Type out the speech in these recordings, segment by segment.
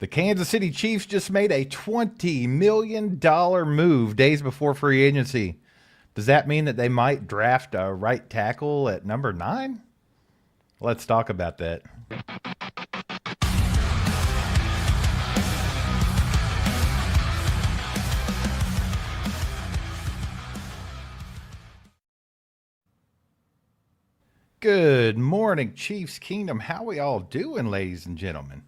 The Kansas City Chiefs just made a $20 million move days before free agency. Does that mean that they might draft a right tackle at number 9? Let's talk about that. Good morning, Chiefs Kingdom. How we all doing, ladies and gentlemen?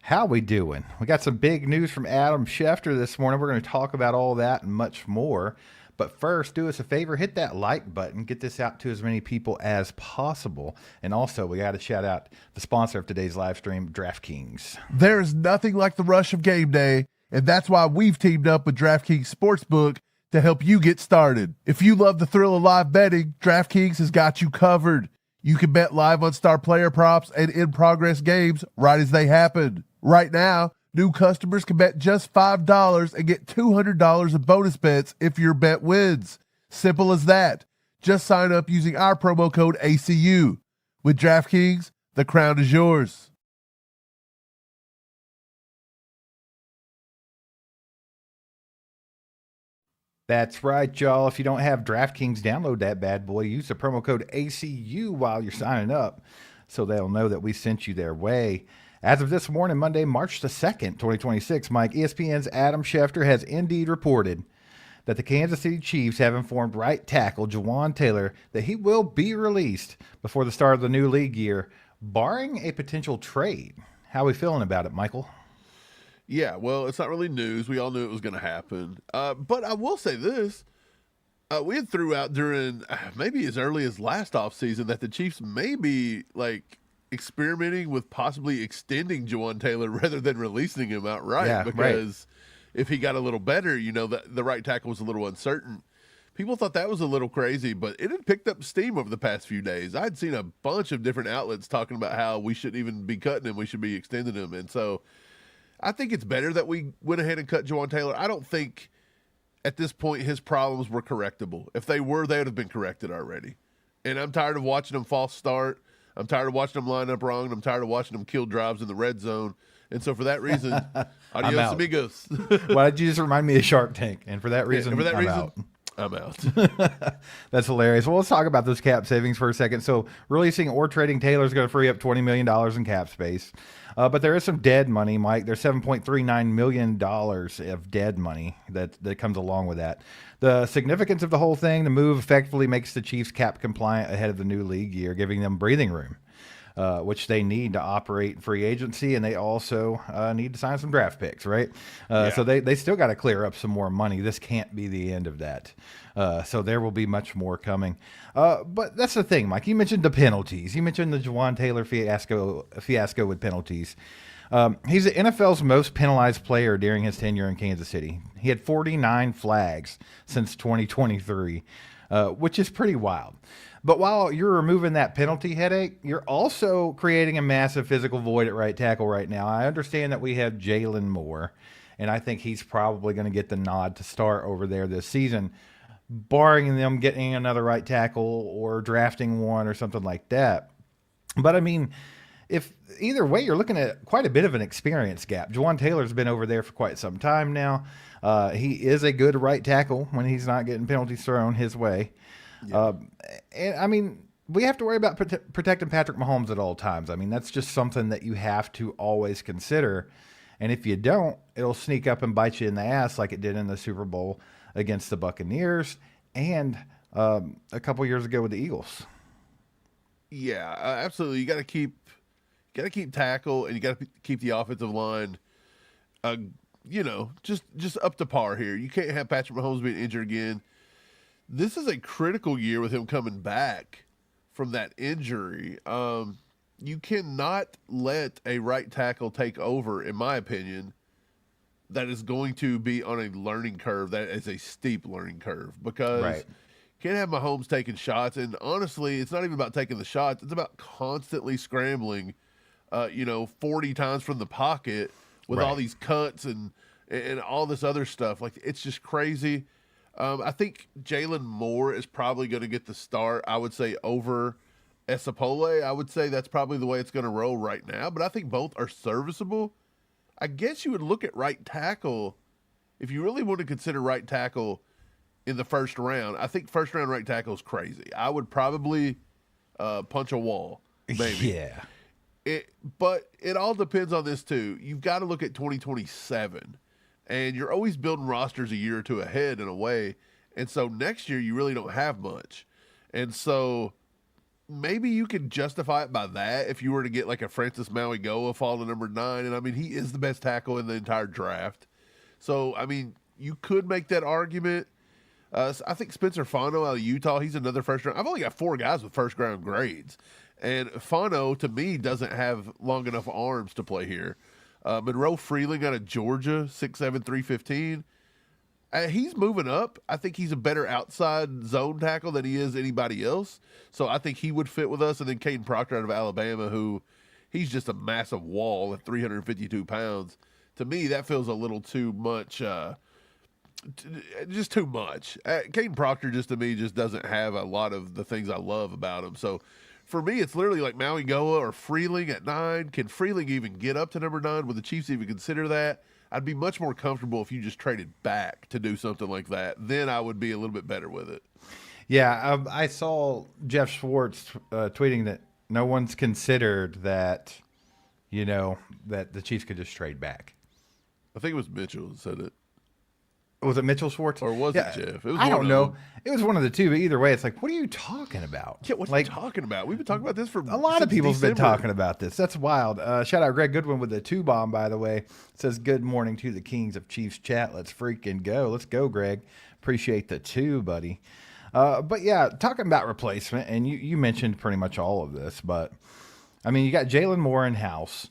How we doing? We got some big news from Adam Schefter this morning. We're going to talk about all that and much more. But first, do us a favor, hit that like button, get this out to as many people as possible. And also, we got to shout out the sponsor of today's live stream, DraftKings. There is nothing like the rush of game day, and that's why we've teamed up with DraftKings Sportsbook to help you get started. If you love the thrill of live betting, DraftKings has got you covered. You can bet live on star player props and in-progress games right as they happen. Right now, new customers can bet just $5 and get $200 of bonus bets if your bet wins. Simple as that. Just sign up using our promo code ACU. With DraftKings, the crown is yours. That's right, y'all. If you don't have DraftKings, download that bad boy. Use the promo code ACU while you're signing up so they'll know that we sent you their way. As of this morning, Monday, March the 2nd, 2026, Mike, ESPN's Adam Schefter has indeed reported that the Kansas City Chiefs have informed right tackle Jawan Taylor that he will be released before the start of the new league year, barring a potential trade. How are we feeling about it, Michael? Yeah, well, it's not really news. We all knew it was going to happen. But I will say this. We had threw out during maybe as early as last offseason that the Chiefs may be experimenting with possibly extending Jawan Taylor rather than releasing him outright. Yeah, because if he got a little better, the right tackle was a little uncertain. People thought that was a little crazy, but it had picked up steam over the past few days. I'd seen a bunch of different outlets talking about how we shouldn't even be cutting him. We should be extending him. And so I think it's better that we went ahead and cut Jawan Taylor. I don't think at this point his problems were correctable. If they were, they would have been corrected already. And I'm tired of watching him false start. I'm tired of watching him line up wrong. And I'm tired of watching him kill drives in the red zone. And so for that reason, adios amigos. Why did you just remind me of Shark Tank? And for that reason, I'm out. That's hilarious. Well, let's talk about those cap savings for a second. So releasing or trading Taylor is going to free up $20 million in cap space. But there is some dead money, Mike. There's $7.39 million of dead money that comes along with that. The significance of the whole thing, the move effectively makes the Chiefs cap compliant ahead of the new league year, giving them breathing room, which they need to operate free agency, and they also need to sign some draft picks, right? So they still got to clear up some more money. This can't be the end of that. So there will be much more coming. But that's the thing, Mike. You mentioned the penalties. You mentioned the Jawan Taylor fiasco with penalties. He's the NFL's most penalized player during his tenure in Kansas City. He had 49 flags since 2023, which is pretty wild. But while you're removing that penalty headache, you're also creating a massive physical void at right tackle right now. I understand that we have Jalen Moore, and I think he's probably going to get the nod to start over there this season, barring them getting another right tackle or drafting one or something like that. But I mean, if either way, you're looking at quite a bit of an experience gap. Jawan Taylor's been over there for quite some time now. He is a good right tackle when he's not getting penalties thrown his way. Yeah. And I mean, we have to worry about protecting Patrick Mahomes at all times. I mean, that's just something that you have to always consider. And if you don't, it'll sneak up and bite you in the ass like it did in the Super Bowl against the Buccaneers and a couple years ago with the Eagles. Yeah, absolutely. You got to keep tackle, and you got to keep the offensive line, just up to par here. You can't have Patrick Mahomes being injured again. This is a critical year with him coming back from that injury. You cannot let a right tackle take over, in my opinion, that is going to be on a learning curve. That is a steep learning curve, because you can't have Mahomes taking shots. And honestly, it's not even about taking the shots. It's about constantly scrambling, 40 times from the pocket with all these cuts and all this other stuff. Like, it's just crazy. I think Jalen Moore is probably going to get the start, I would say, over Esapole. I would say that's probably the way it's going to roll right now. But I think both are serviceable. I guess you would look at right tackle. If you really want to consider right tackle in the first round, I think first round right tackle is crazy. I would probably punch a wall, maybe. Yeah. But it all depends on this too. You've got to look at 2027, and you're always building rosters a year or two ahead in a way. And so next year you really don't have much, and so maybe you could justify it by that if you were to get like a Francis Mauigoa fall to number 9, and I mean he is the best tackle in the entire draft. So I mean you could make that argument. I think Spencer Fano out of Utah, he's another first round. I've only got 4 guys with first round grades. And Fano, to me, doesn't have long enough arms to play here. Monroe Freeling out of Georgia, 6'7", 315. He's moving up. I think he's a better outside zone tackle than he is anybody else. So I think he would fit with us. And then Caden Proctor out of Alabama, who he's just a massive wall at 352 pounds. To me, that feels a little too much. Just too much. Caden Proctor, just to me, just doesn't have a lot of the things I love about him. So for me, it's literally like Mauigoa or Freeling at 9. Can Freeling even get up to number 9? Would the Chiefs even consider that? I'd be much more comfortable if you just traded back to do something like that. Then I would be a little bit better with it. Yeah, I saw Jeff Schwartz tweeting that no one's considered that, that the Chiefs could just trade back. I think it was Mitchell that said it. Was it Mitchell Schwartz? Or was it Jeff? It was I don't one of know. them. It was one of the two, but either way, it's like, what are you talking about? Yeah, what are you talking about? We've been talking about this for a lot of since people's been December. talking about this. That's wild. Shout out Greg Goodwin with the 2-bomb, by the way. It says, good morning to the Kings of Chiefs chat. Let's freaking go. Let's go, Greg. Appreciate the 2, buddy. But yeah, talking about replacement, and you mentioned pretty much all of this, but I mean, you got Jalen Moore in house.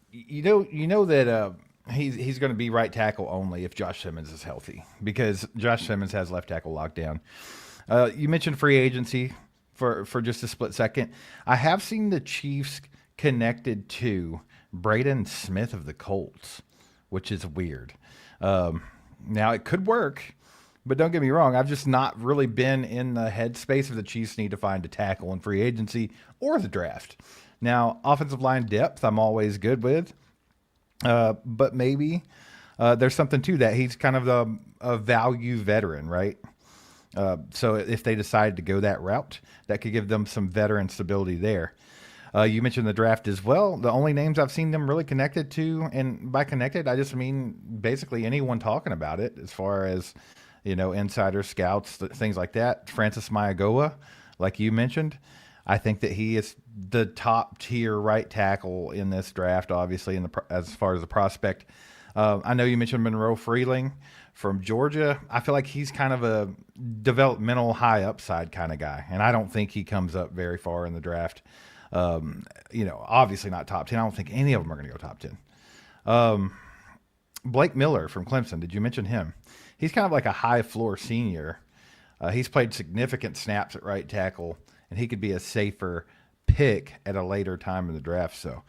You know that he's going to be right tackle only if Josh Simmons is healthy, because Josh Simmons has left tackle locked down. You mentioned free agency for just a split second. I have seen the Chiefs connected to Braden Smith of the Colts, which is weird. Now it could work, but don't get me wrong. I've just not really been in the headspace of the Chiefs need to find a tackle in free agency or the draft. Now, offensive line depth, I'm always good with. But maybe there's something to that. He's kind of a value veteran, right? So if they decide to go that route, that could give them some veteran stability there. You mentioned the draft as well. The only names I've seen them really connected to, and by connected, I just mean basically anyone talking about it as far as, insider scouts, things like that. Francis Mauigoa, like you mentioned, I think that he is the top tier right tackle in this draft, obviously, as far as the prospect. I know you mentioned Monroe Freeling from Georgia. I feel like he's kind of a developmental high upside kind of guy, and I don't think he comes up very far in the draft. Obviously not top 10. I don't think any of them are going to go top 10. Blake Miller from Clemson. Did you mention him? He's kind of like a high floor senior. He's played significant snaps at right tackle, and he could be a safer pick at a later time in the draft. So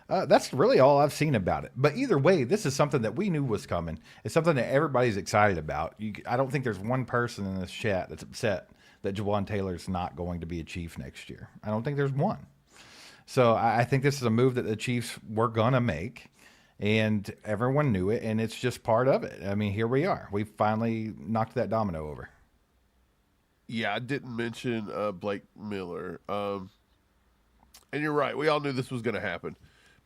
that's really all I've seen about it. But either way, this is something that we knew was coming. It's something that everybody's excited about. I don't think there's one person in this chat that's upset that Jawan Taylor's not going to be a Chief next year. I don't think there's one. So I think this is a move that the Chiefs were going to make, and everyone knew it, and it's just part of it. I mean, here we are. We finally knocked that domino over. Yeah, I didn't mention Blake Miller. And you're right. We all knew this was going to happen.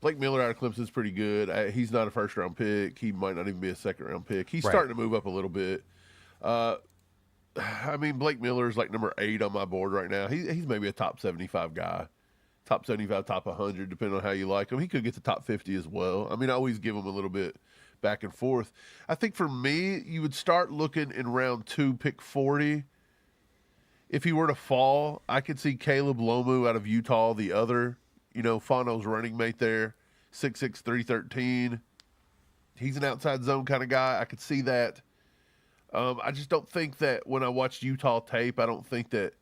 Blake Miller out of Clemson is pretty good. He's not a first-round pick. He might not even be a second-round pick. He's starting to move up a little bit. Blake Miller is like number 8 on my board right now. He's maybe a top 75 guy. Top 75, top 100, depending on how you like him. He could get to top 50 as well. I always give him a little bit back and forth. I think for me, you would start looking in round 2, pick 40. If he were to fall, I could see Caleb Lomu out of Utah, the other, Fano's running mate there, 6'6", 313. He's an outside zone kind of guy. I could see that. I just don't think that when I watched Utah tape, I don't think that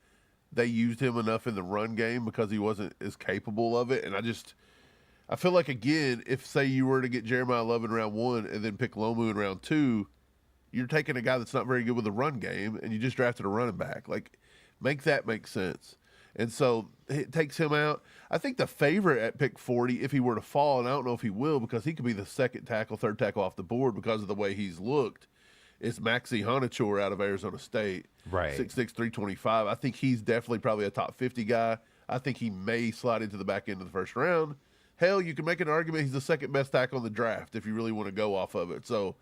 they used him enough in the run game because he wasn't as capable of it. And I feel like, again, if, say, you were to get Jeremiah Love in round 1 and then pick Lomu in round 2, you're taking a guy that's not very good with the run game, and you just drafted a running back. Like, make that make sense. And so it takes him out. I think the favorite at pick 40, if he were to fall, and I don't know if he will because he could be the second tackle, third tackle off the board because of the way he's looked, is Maxie Honachur out of Arizona State. Right. 6'6", 325. I think he's definitely probably a top 50 guy. I think he may slide into the back end of the first round. Hell, you can make an argument he's the second best tackle in the draft if you really want to go off of it. So,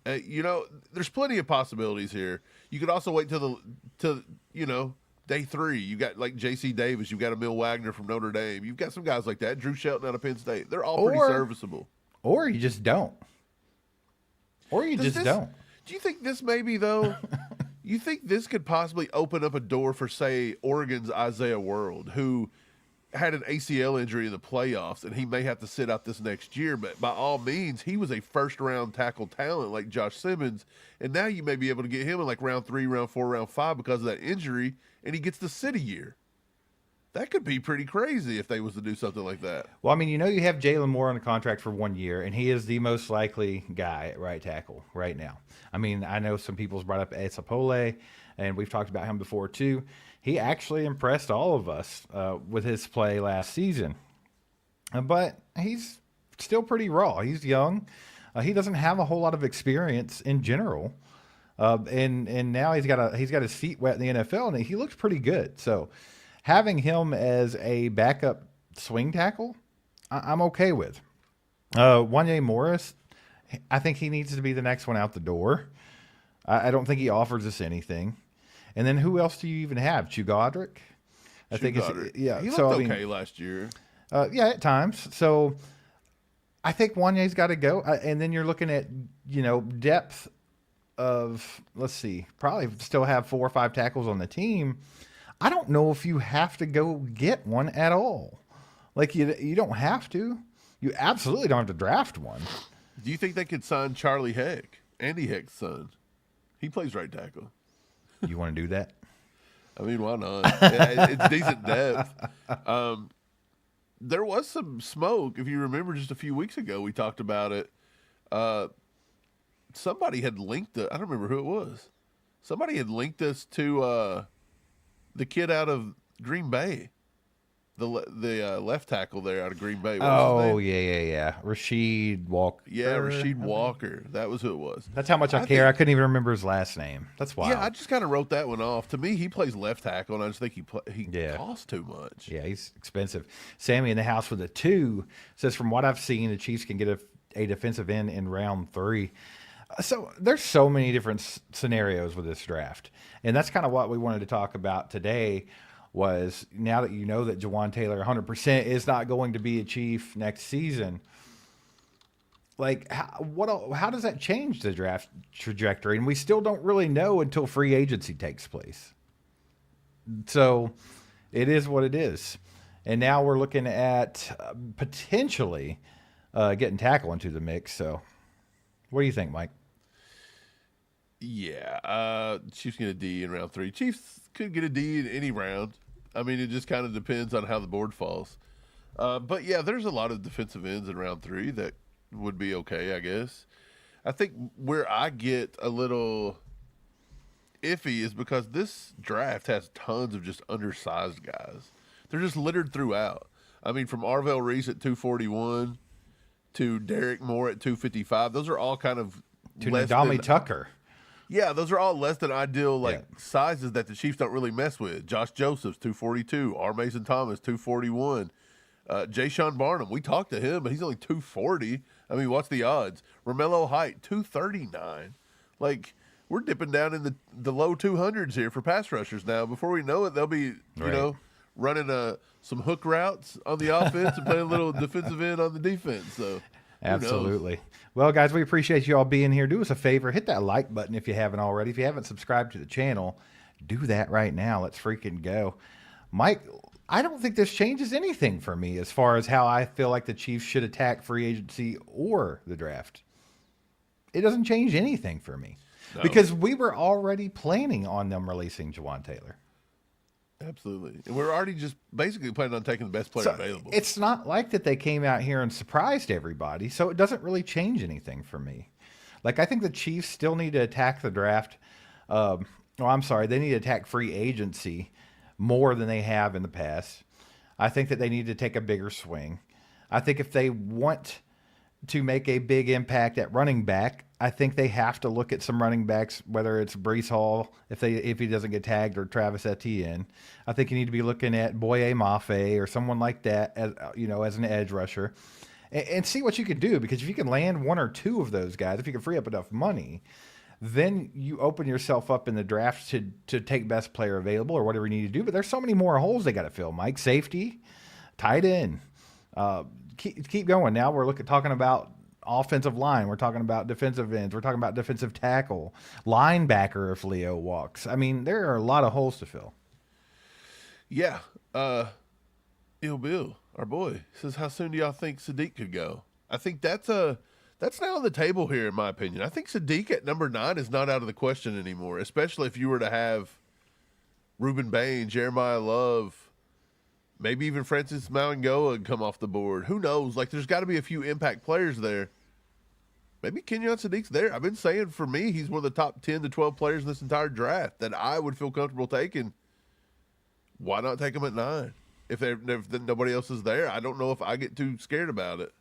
there's plenty of possibilities here. You could also wait till day 3. You got like J.C. Davis. You've got Emil Wagner from Notre Dame. You've got some guys like that. Drew Shelton out of Penn State. They're all pretty serviceable. Or you just don't. Don't. Do you think this maybe, though, you think this could possibly open up a door for, say, Oregon's Isaiah World, who had an ACL injury in the playoffs, and he may have to sit out this next year, but by all means, he was a first-round tackle talent like Josh Simmons, and now you may be able to get him in like round 3, round 4, round 5 because of that injury, and he gets to sit a year. That could be pretty crazy if they was to do something like that. Well, I mean, you have Jalen Moore on a contract for 1 year, and he is the most likely guy at right tackle right now. I mean, I know some people's brought up Esapole, and we've talked about him before too. He actually impressed all of us with his play last season, but he's still pretty raw. He's young. He doesn't have a whole lot of experience in general, and now he's got his feet wet in the NFL, and he looks pretty good. So having him as a backup swing tackle, I'm okay with. Wanye Morris, I think he needs to be the next one out the door. I don't think he offers us anything. And then who else do you even have? Chugodrick? I think it's, yeah. He looked okay last year. Yeah, at times. So I think Wanye's got to go. And then you're looking at, depth of, let's see, probably still have 4 or 5 tackles on the team. I don't know if you have to go get one at all. Like, you don't have to. You absolutely don't have to draft one. Do you think they could sign Charlie Heck, Andy Heck's son? He plays right tackle. You want to do that? I mean, why not? It's decent depth. There was some smoke. If you remember just a few weeks ago, we talked about it. Somebody had linked it. I don't remember who it was. Somebody had linked us to the kid out of Green Bay. The left tackle there out of Green Bay. Oh, yeah. Rasheed Walker. Yeah, Rasheed Walker. That was who it was. That's how much I care. I couldn't even remember his last name. That's wild. Yeah, I just kind of wrote that one off. To me, he plays left tackle, and I just think he costs too much. Yeah, he's expensive. Sammy in the house with a 2 says, from what I've seen, the Chiefs can get a defensive end in round 3. So there's so many different scenarios with this draft. And that's kind of what we wanted to talk about today. Was now that you know that Jawan Taylor 100% is not going to be a Chief next season, like how does that change the draft trajectory? And we still don't really know until free agency takes place. So it is what it is. And now we're looking at potentially getting tackle into the mix. So what do you think, Mike? Yeah, Chiefs get a D in round 3. Chiefs could get a D in any round. I mean, it just kind of depends on how the board falls. But yeah, there's a lot of defensive ends in round 3 that would be okay, I guess. I think where I get a little iffy is because this draft has tons of just undersized guys. They're just littered throughout. I mean, from Arvell Reese at 241 to Derek Moore at 255, those are all kind of to Nadami Tucker. Yeah, those are all less than ideal sizes that the Chiefs don't really mess with. Josh Josephs, 242. R. Mason Thomas, 241. Jay Sean Barnum, we talked to him, but he's only 240. I mean, what's the odds? Romello Height, 239. Like, we're dipping down in the low 200s here for pass rushers now. Before we know it, they'll be, running some hook routes on the offense and playing a little defensive end on the defense. So, absolutely. Well, guys, we appreciate you all being here. Do us a favor. Hit that like button if you haven't already. If you haven't subscribed to the channel, do that right now. Let's freaking go. Mike, I don't think this changes anything for me as far as how I feel like the Chiefs should attack free agency or the draft. It doesn't change anything for me because we were already planning on them releasing Jawan Taylor. Absolutely. And we're already just basically planning on taking the best player available. It's not like that they came out here and surprised everybody, so it doesn't really change anything for me. Like, I think the Chiefs still need to attack the draft. They need to attack free agency more than they have in the past. I think that they need to take a bigger swing. I think if they want to make a big impact at running back, I think they have to look at some running backs, whether it's Brees Hall, if he doesn't get tagged, or Travis Etienne. I think you need to be looking at Boye Mafe or someone like that as as an edge rusher, and see what you can do. Because if you can land one or two of those guys, if you can free up enough money, then you open yourself up in the draft to take best player available or whatever you need to do. But there's so many more holes they got to fill. Mike, safety, tight end. Keep going. Now we're talking about offensive line. We're talking about defensive ends. We're talking about defensive tackle, linebacker if Leo walks. I mean, there are a lot of holes to fill. Yeah. Ill Bill, our boy, says, how soon do y'all think Sadiq could go? I think that's now on the table here, in my opinion. I think Sadiq at number 9 is not out of the question anymore, especially if you were to have Reuben Bain, Jeremiah Love, maybe even Francis Mauangoa come off the board. Who knows? Like, there's got to be a few impact players there. Maybe Kenyon Sadiq's there. I've been saying, for me, he's one of the top 10 to 12 players in this entire draft that I would feel comfortable taking. Why not take him at 9? If nobody else is there, I don't know if I get too scared about it.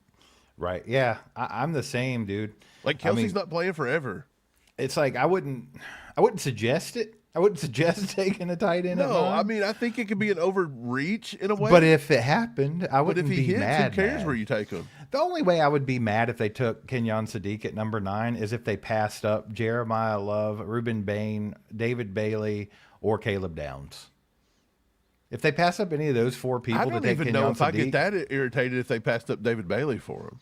Right. Yeah. I'm the same, dude. Like, Kelsey's not playing forever. It's like I wouldn't suggest it. I wouldn't suggest taking a tight end. No, I mean, I think it could be an overreach in a way. But if it happened, I wouldn't be hits, mad. Who cares where you take him? The only way I would be mad if they took Kenyon Sadiq at number 9 is if they passed up Jeremiah Love, Reuben Bain, David Bailey, or Caleb Downs. If they pass up any of those 4 people, I don't to take even Kenyon know if Sadiq, I get that irritated if they passed up David Bailey for him.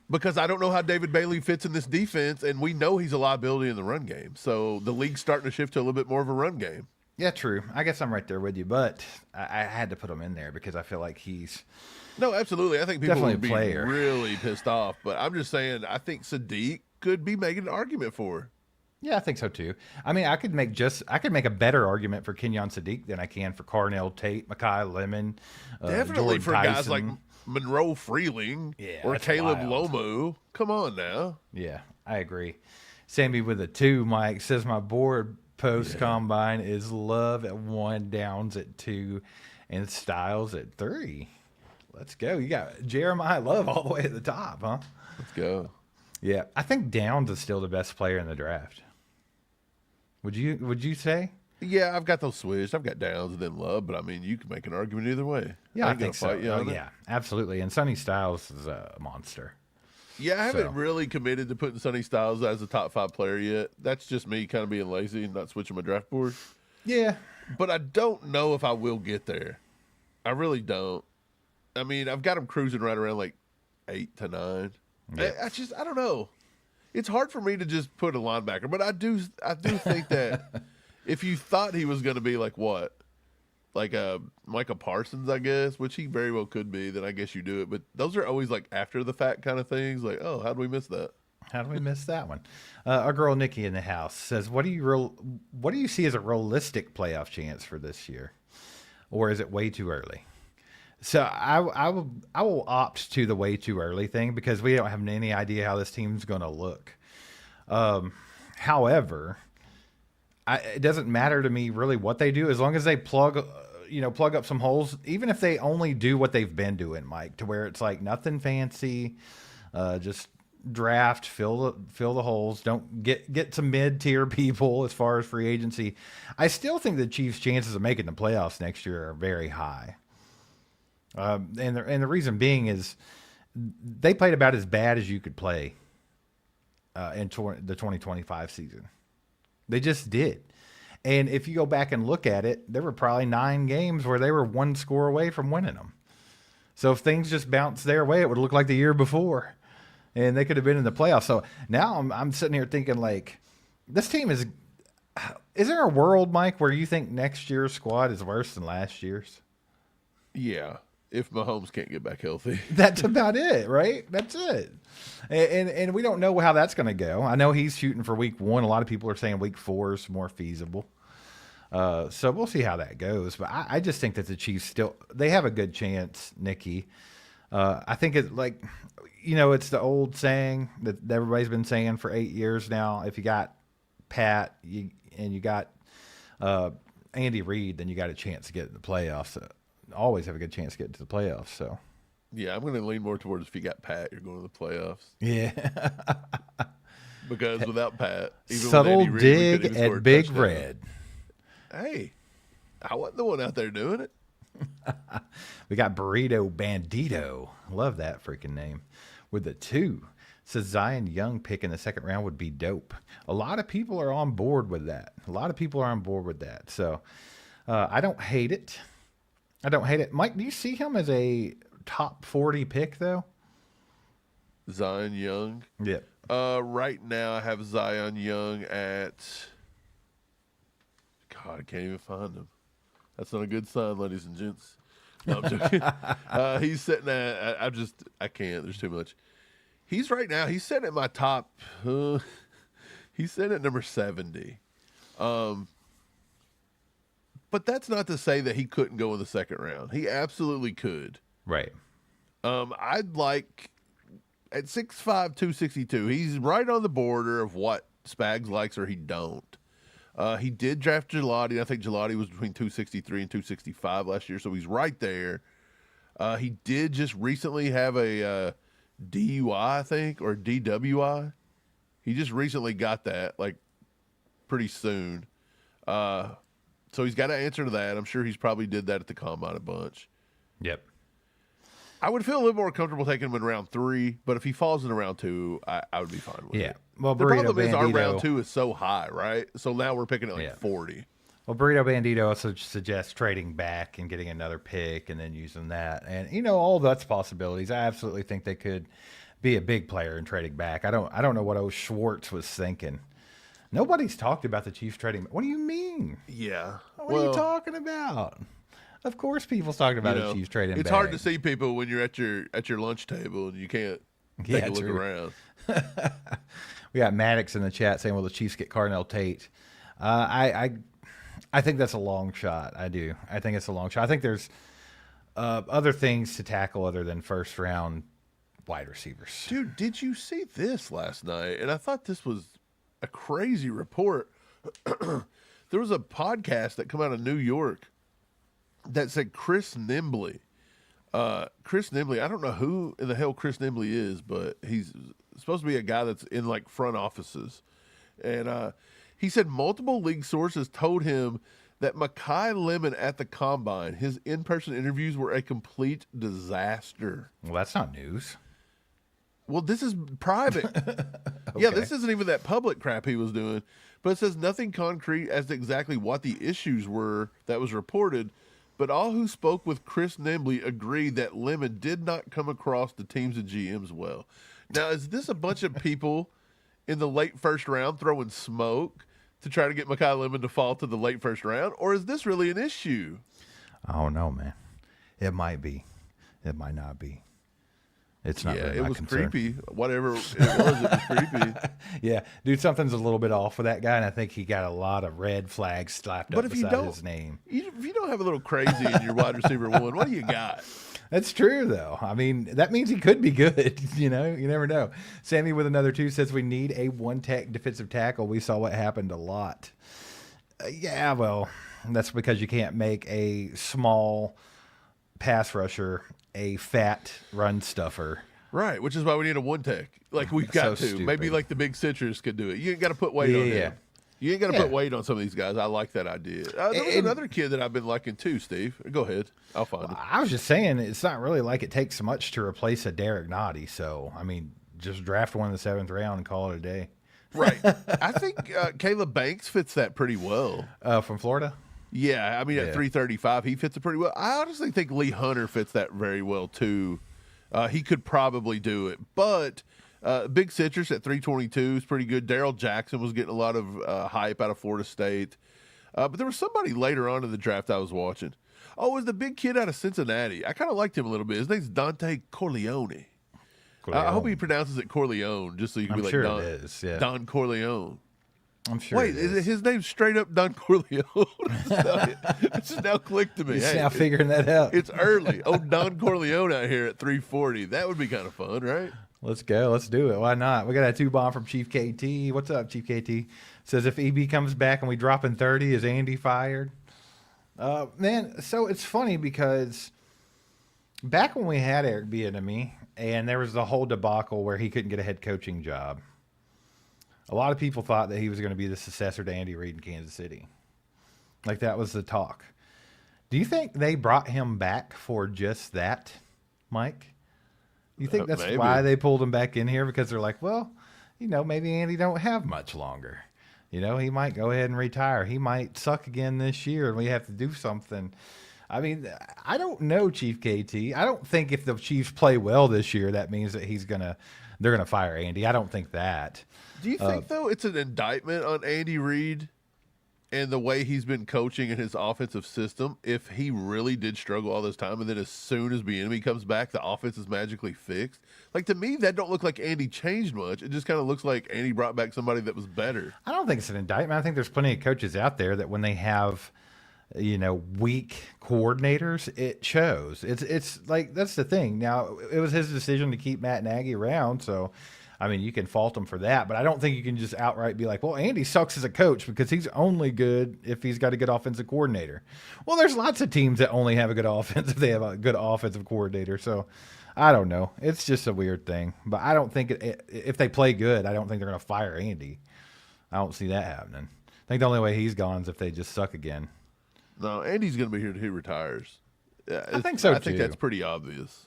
Because I don't know how David Bailey fits in this defense, and we know he's a liability in the run game. So the league's starting to shift to a little bit more of a run game. Yeah, true. I guess I'm right there with you, but I had to put him in there because I feel like he's No, absolutely. I think people definitely would be a player. really pissed off. But I'm just saying, I think Sadiq could be making an argument for her. Yeah, I think so too. I mean, I could make a better argument for Kenyon Sadiq than I can for Carnell Tate, Mekhi Lemon, Definitely Jordan for guys Tyson. like Monroe Freeling or that's Caleb wild. Lomu. Come on now. Yeah, I agree. Sammy with a 2, Mike, says my board post combine is Love at 1, Downs at 2, and Styles at 3. Let's go. You got Jeremiah Love all the way at the top, huh? Let's go. Yeah, I think Downs is still the best player in the draft. Would you say? Yeah, I've got those switched. I've got Downs and then Love, but I mean, you can make an argument either way. Yeah, I ain't gonna think so. fight you on it. Yeah, absolutely. And Sonny Styles is a monster. Yeah, I haven't So. really committed to putting Sonny Styles as a top 5 player yet. That's just me kind of being lazy and not switching my draft board. Yeah. But I don't know if I will get there. I really don't. I mean, I've got him cruising right around like 8 to 9. Yeah. I don't know. It's hard for me to just put a linebacker, but I do think that if you thought he was going to be like what? Like Micah Parsons, I guess, which he very well could be, then I guess you do it. But those are always like after the fact kind of things. Like, oh, how did we miss that? How did we miss that one? Our girl Nikki in the house says, "What do you see as a realistic playoff chance for this year, or is it way too early?" So I will opt to the way too early thing because we don't have any idea how this team's going to look. However, it doesn't matter to me really what they do as long as they plug up some holes. Even if they only do what they've been doing, Mike, to where it's like nothing fancy, just draft, fill the holes. Don't get some mid-tier people as far as free agency. I still think the Chiefs' chances of making the playoffs next year are very high. And the reason being is they played about as bad as you could play in the 2025 season. They just did. And if you go back and look at it, there were probably 9 games where they were 1 score away from winning them. So if things just bounced their way, it would look like the year before. And they could have been in the playoffs. So now I'm sitting here thinking, like, this team is there a world, Mike, where you think next year's squad is worse than last year's? Yeah, if Mahomes can't get back healthy. That's about it, right? That's it. And we don't know how that's going to go. I know he's shooting for week 1. A lot of people are saying week 4 is more feasible. So we'll see how that goes. But I just think that the Chiefs they have a good chance, Nikki. I think it's like, it's the old saying that everybody's been saying for 8 years now. If you got Pat and you got Andy Reid, then you got a chance to get in the playoffs. Always have a good chance to get to the playoffs. So Yeah, I'm going to lean more towards if you got Pat, you're going to the playoffs. yeah, Because without Pat, even with subtle Andy Reid, we couldn't dig even score a at Big touchdown. Red. Hey, I wasn't the one out there doing it. We got Burrito Bandito. Love that freaking name. With the 2. Says Zion Young pick in the second round would be dope. A lot of people are on board with that. So I don't hate it. Mike, do you see him as a top 40 pick, though? Zion Young. Yep. Right now, I have Zion Young at. God, I can't even find him. That's not a good sign, ladies and gents. No, I'm joking. He's sitting at. I can't. There's too much. He's sitting at my top. He's sitting at number 70. But that's not to say that he couldn't go in the second round. He absolutely could. Right. I'd like at 6'5", 262. He's right on the border of what Spags likes or he don't. He did draft Gelati. I think Gelati was between 263 and 265 last year, so he's right there. He did just recently have a DUI, I think, or DWI. He just recently got that, like, pretty soon. So he's got to answer to that. I'm sure he's probably did that at the combine a bunch. Yep. I would feel a little more comfortable taking him in round 3, but if he falls in round 2, I would be fine with it. Well, The Burrito problem is our Bandito, round 2 is so high, right? So now we're picking at like 40. Well, Burrito Bandito also suggests trading back and getting another pick and then using that. And, all that's possibilities. I absolutely think they could be a big player in trading back. I don't know what old Schwartz was thinking. Nobody's talked about the Chiefs trading. What do you mean? Yeah. What are you talking about? Of course people's talking about the Chiefs trading It's back. hard to see people when you're at your lunch table and you can't take a look around. We got Maddox in the chat saying, will the Chiefs get Carnell Tate? I think that's a long shot. I do. I think it's a long shot. I think there's other things to tackle other than first round wide receivers. Dude, did you see this last night? And I thought this was a crazy report. There was a podcast that come out of New York that said Chris Nimbley. I don't know who in the hell Chris Nimbley is, but he's supposed to be a guy that's in like front offices. And he said multiple league sources told him that Mekhi Lemon at the combine, his in-person interviews were a complete disaster. Well, that's not news. Well, this is private. Yeah, this isn't even that public crap he was doing. But it says nothing concrete as to exactly what the issues were that was reported. But all who spoke with Chris Nimbley agreed that Lemon did not come across the teams and GMs well. Now, is this a bunch of people in the late first round throwing smoke to try to get Mekhi Lemon to fall to the late first round? Or is this really an issue? I don't know, man. It might be. It might not be. It's not. Yeah, really it my was concern. creepy. Whatever it was creepy. Yeah, dude, something's a little bit off with that guy, and I think he got a lot of red flags slapped up beside his name. If you don't have a little crazy in your wide receiver one, what do you got? That's true, though. I mean, that means he could be good. You never know. Sammy with another 2 says we need a one-tech defensive tackle. We saw what happened a lot. Yeah, well, that's because you can't make a small pass rusher a fat run stuffer. Right, which is why we need a one tech. Like we've got So to. stupid. Maybe like the big citrus could do it. You ain't got to put weight on him. You ain't got to put weight on some of these guys. I like that idea. There was another kid that I've been liking too, Steve. Go ahead. I'll find him. I was just saying, it's not really like it takes much to replace a Derek Nottie. So, I mean, just draft one in the 7th round and call it a day. Right. I think Caleb Banks fits that pretty well. From Florida? Yeah, I mean, at 335, he fits it pretty well. I honestly think Lee Hunter fits that very well, too. He could probably do it. But Big Citrus at 322 is pretty good. Darrell Jackson was getting a lot of hype out of Florida State. But there was somebody later on in the draft I was watching. Oh, it was the big kid out of Cincinnati. I kind of liked him a little bit. His name's Dante Corleone. I hope he pronounces it Corleone, just so you can be like, sure Don, it is, yeah. Don Corleone. I'm sure. Wait, his name's straight up Don Corleone? It's just now clicked to me. He's now figuring that out. It's early. Oh, Don Corleone out here at 340. That would be kind of fun, right? Let's go. Let's do it. Why not? We got a 2-bomb from Chief KT. What's up, Chief KT? Says if EB comes back and we drop in 30, is Andy fired? Man, so it's funny because back when we had Eric Bieniemy and there was the whole debacle where he couldn't get a head coaching job, a lot of people thought that he was going to be the successor to Andy Reid in Kansas City. Like that was the talk. Do you think they brought him back for just that, Mike? You think that's Maybe. why they pulled him back in here? Because they're like, well, maybe Andy don't have much longer. He might go ahead and retire. He might suck again this year, and we have to do something. I mean, I don't know, Chief KT. I don't think if the Chiefs play well this year, that means that they're gonna fire Andy. I don't think that. Do you think though it's an indictment on Andy Reid and the way he's been coaching in his offensive system? If he really did struggle all this time, and then as soon as Bieniemy comes back, the offense is magically fixed. Like to me, that don't look like Andy changed much. It just kind of looks like Andy brought back somebody that was better. I don't think it's an indictment. I think there's plenty of coaches out there that when they have, weak coordinators, it shows. It's like that's the thing. Now it was his decision to keep Matt Nagy around, so. I mean, you can fault him for that, but I don't think you can just outright be like, well, Andy sucks as a coach because he's only good if he's got a good offensive coordinator. Well, there's lots of teams that only have a good offense if they have a good offensive coordinator. So I don't know. It's just a weird thing. But I don't think if they play good, I don't think they're going to fire Andy. I don't see that happening. I think the only way he's gone is if they just suck again. No, Andy's going to be here until he retires. Yeah, I think so, I think too. that's pretty obvious.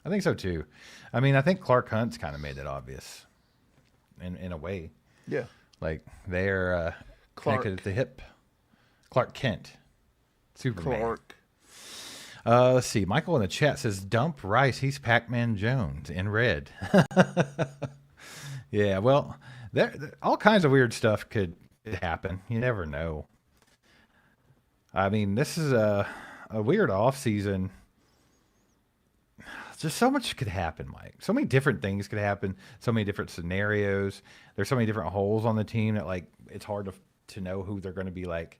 I think so, too. I mean, I think Clark Hunt's kind of made that obvious in a way. Yeah. Like they're connected at the hip. Clark Kent. Superman. Clark. Let's see. Michael in the chat says, dump Rice. He's Pac-Man Jones in red. Yeah, well, all kinds of weird stuff could happen. You never know. I mean, this is a weird offseason. Just so much could happen, Mike. So many different things could happen. So many different scenarios. There's so many different holes on the team that, like, it's hard to know who they're going to be, like,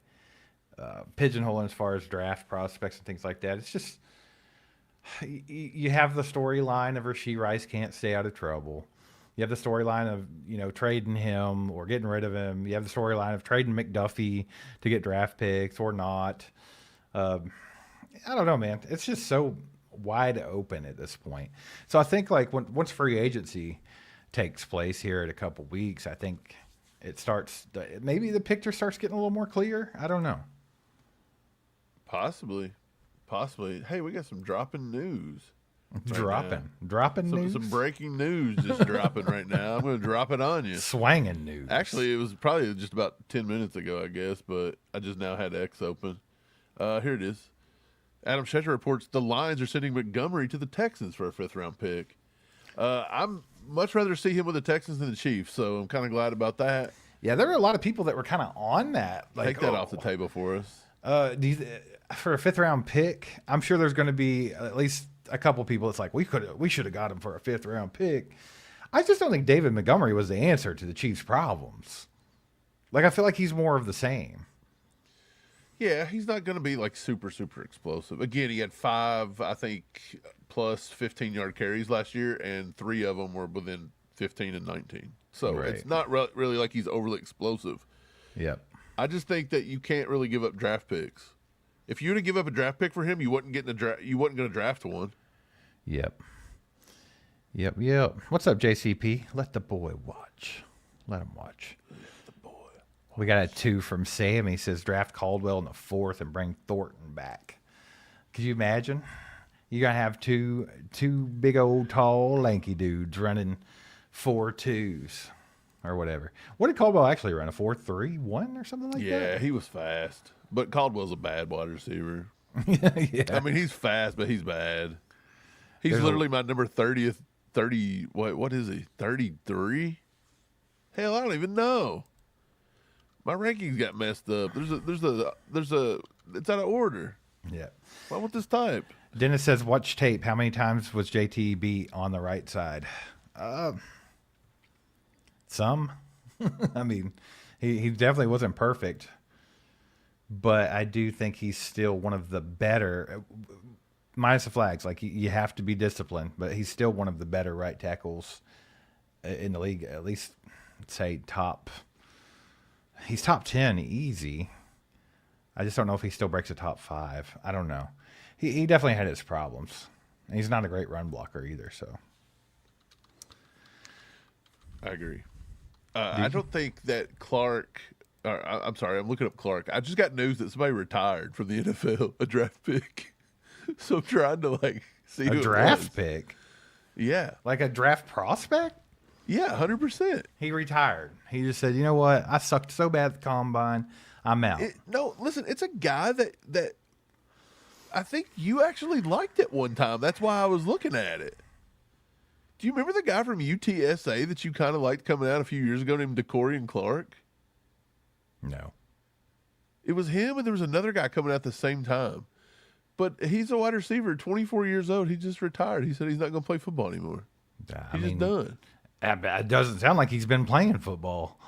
pigeonholing as far as draft prospects and things like that. It's just you have the storyline of Rashee Rice can't stay out of trouble. You have the storyline of, trading him or getting rid of him. You have the storyline of trading McDuffie to get draft picks or not. I don't know, man. It's just so wide open at this point. So I think like once free agency takes place here in a couple weeks, I think it starts. Maybe the picture starts getting a little more clear. I don't know. Possibly. Hey, we got some dropping news. Dropping news. Some breaking news just dropping right now. I'm going to drop it on you. Swanging news. Actually, it was probably just about 10 minutes ago, I guess, but I just now had X open. Here it is. Adam Schefter reports the Lions are sending Montgomery to the Texans for a 5th-round pick. I'm much rather see him with the Texans than the Chiefs, so I'm kind of glad about that. Yeah, there were a lot of people that were kind of on that. Like, Take that off the table for us. For a 5th-round pick, I'm sure there's going to be at least a couple people that's like, we should have got him for a 5th-round pick. I just don't think David Montgomery was the answer to the Chiefs' problems. Like, I feel like he's more of the same. Yeah, he's not going to be like super, super explosive. Again, he had 5, I think, plus 15-yard carries last year, and 3 of them were within 15 and 19. So Right. It's not really like he's overly explosive. Yep. I just think that you can't really give up draft picks. If you were to give up a draft pick for him, you wasn't going to draft one. Yep. What's up, JCP? Let the boy watch. Let him watch. We got a 2 from Sam. He says draft Caldwell in the 4th and bring Thornton back. Could you imagine? You're gonna have two big old tall lanky dudes running 4.2s or whatever. What did Caldwell actually run? A 4.3-1 or something like that? Yeah, he was fast, but Caldwell's a bad wide receiver. Yeah. I mean, he's fast, but he's bad. He's There's literally my number 30th. 30. What is he? 33? Hell, I don't even know. My rankings got messed up. It's out of order. Yeah. Why won't this type? Dennis says, watch tape. How many times was JT beat on the right side? Some. I mean, he definitely wasn't perfect, but I do think he's still one of the better, minus the flags. Like, you have to be disciplined, but he's still one of the better right tackles in the league. At least, say, he's top 10 easy. I just don't know if he still breaks the top 5. I don't know. He definitely had his problems. And he's not a great run blocker either. So I agree. I don't think that Clark. I'm sorry, I'm looking up Clark. I just got news that somebody retired from the NFL, a draft pick. So I'm trying to see who a it draft was. pick, Yeah, like a draft prospect. yeah, 100%. He retired. He just said, "You know what? I sucked so bad at the combine. I'm out." No, listen, it's a guy that I think you actually liked at one time. That's why I was looking at it. Do you remember the guy from UTSA that you kind of liked coming out a few years ago named DeCorian Clark? No. It was him, and there was another guy coming out at the same time. But he's a wide receiver, 24 years old. He just retired. He said he's not going to play football anymore. He's just done. It doesn't sound like he's been playing football.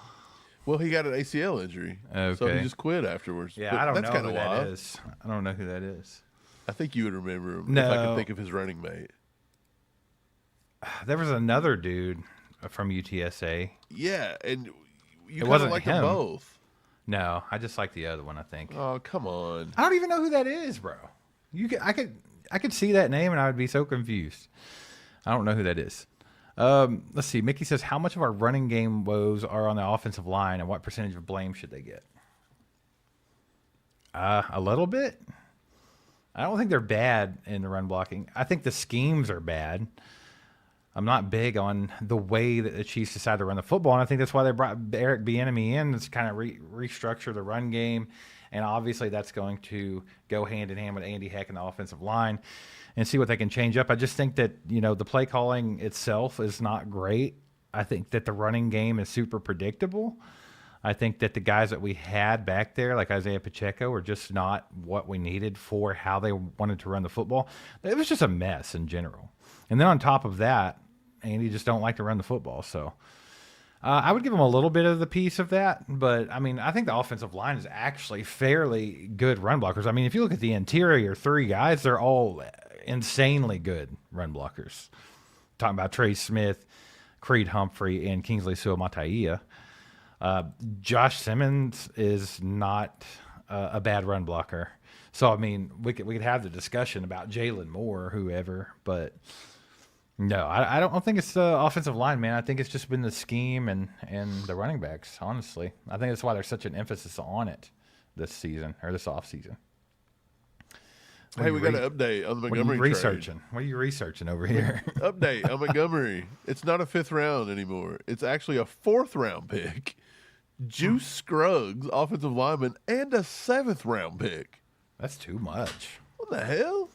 Well, he got an ACL injury, so Okay. he just quit afterwards. Yeah, But I don't that's know kinda who wild. that is. I don't know who that is. I think you would remember him if I No. could think of his running mate. There was another dude from UTSA. Yeah, and you kind wasn't of like them him. both. No, I just like the other one. I think. Oh, come on. I don't even know who that is, bro. I could see that name and I would be so confused. I don't know who that is. Let's see. Mickey says, how much of our running game woes are on the offensive line and what percentage of blame should they get? A little bit. I don't think they're bad in the run blocking. I think the schemes are bad. I'm not big on the way that the Chiefs decided to run the football, and I think that's why they brought Eric Bieniemy in to kind of restructure the run game, and obviously that's going to go hand in hand with Andy Heck and the offensive line and see what they can change up. I just think that, the play calling itself is not great. I think that the running game is super predictable. I think that the guys that we had back there, like Isaiah Pacheco, are just not what we needed for how they wanted to run the football. It was just a mess in general. And then on top of that, Andy just don't like to run the football. So I would give him a little bit of the piece of that. But, I think the offensive line is actually fairly good run blockers. If you look at the interior 3 guys, they're all insanely good run blockers. Talking about Trey Smith, Creed Humphrey, and Kingsley Suamataia. Josh Simmons is not a bad run blocker. So, we could have the discussion about Jalen Moore or whoever, but no, I don't think it's the offensive line, man. I think it's just been the scheme and the running backs, honestly. I think that's why there's such an emphasis on it this season or this offseason. Hey, we got an update on the Montgomery What are you trade. researching? What are you researching over here? Update on Montgomery. It's not a 5th round anymore. It's actually a 4th round pick. Juice Scruggs, offensive lineman, and a 7th round pick. That's too much. What the hell?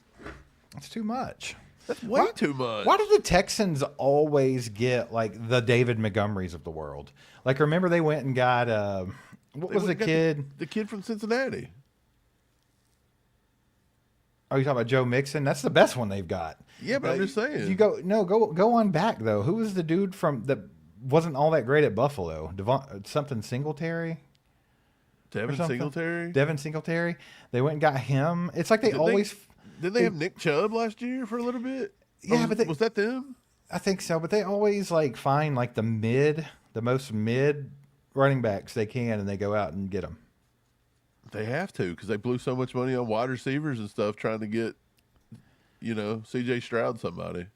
That's too much. That's way too much. Why do the Texans always get like the David Montgomerys of the world? Like, remember they went and got what was the kid? The kid from Cincinnati. Oh, you talking about Joe Mixon? That's the best one they've got. Yeah, but I'm just saying. You go on back though. Who was the dude from that wasn't all that great at Buffalo? Something Singletary. Devin Singletary. Devin Singletary. They went and got him. It's like Did they have Nick Chubb last year for a little bit? Yeah, but was that them? I think so, but they always find the most mid running backs they can, and they go out and get them. They have to because they blew so much money on wide receivers and stuff trying to get, C.J. Stroud somebody.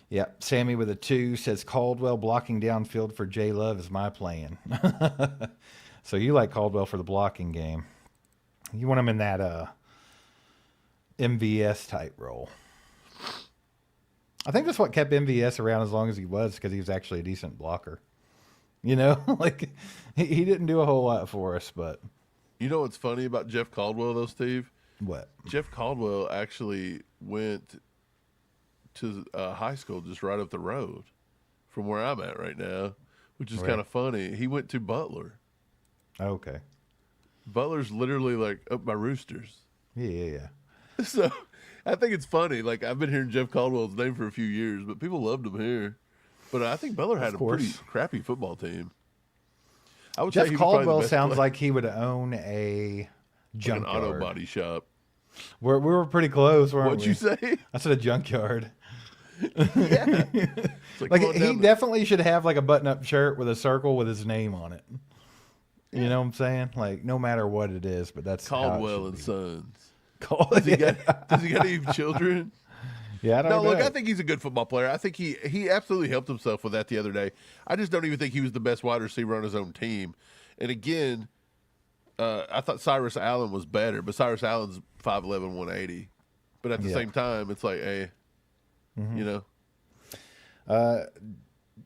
Yeah, Sammy with a 2 says Caldwell blocking downfield for J Love is my plan. So you like Caldwell for the blocking game. You want him in that MVS type role. I think that's what kept MVS around as long as he was, because he was actually a decent blocker. He didn't do a whole lot for us, but You know what's funny about Jeff Caldwell, though, Steve? what? Jeff Caldwell actually went to high school just right up the road from where I'm at right now, which is Right. kind of funny. He went to Butler. Okay. Butler's literally up by Roosters. Yeah. So I think it's funny. I've been hearing Jeff Caldwell's name for a few years, but people loved him here. But I think Butler had a pretty crappy football team. I would say Jeff he was probably the Caldwell best sounds player. like he would own a Like an junkyard. auto body shop. We were pretty close, weren't What'd we? you say? I said a junkyard. Yeah. It's Like come on he down definitely should have a button-up shirt with a circle with his name on it. You know what I'm saying? Like, no matter what it is, but that's how it Caldwell should and be. Sons. Does Does he got any children? Yeah, I don't No, know. look, I think he's a good football player. I think he absolutely helped himself with that the other day. I just don't even think he was the best wide receiver on his own team. And again, I thought Cyrus Allen was better, but Cyrus Allen's 5'11", 180. But at the same time, it's like, hey, you know.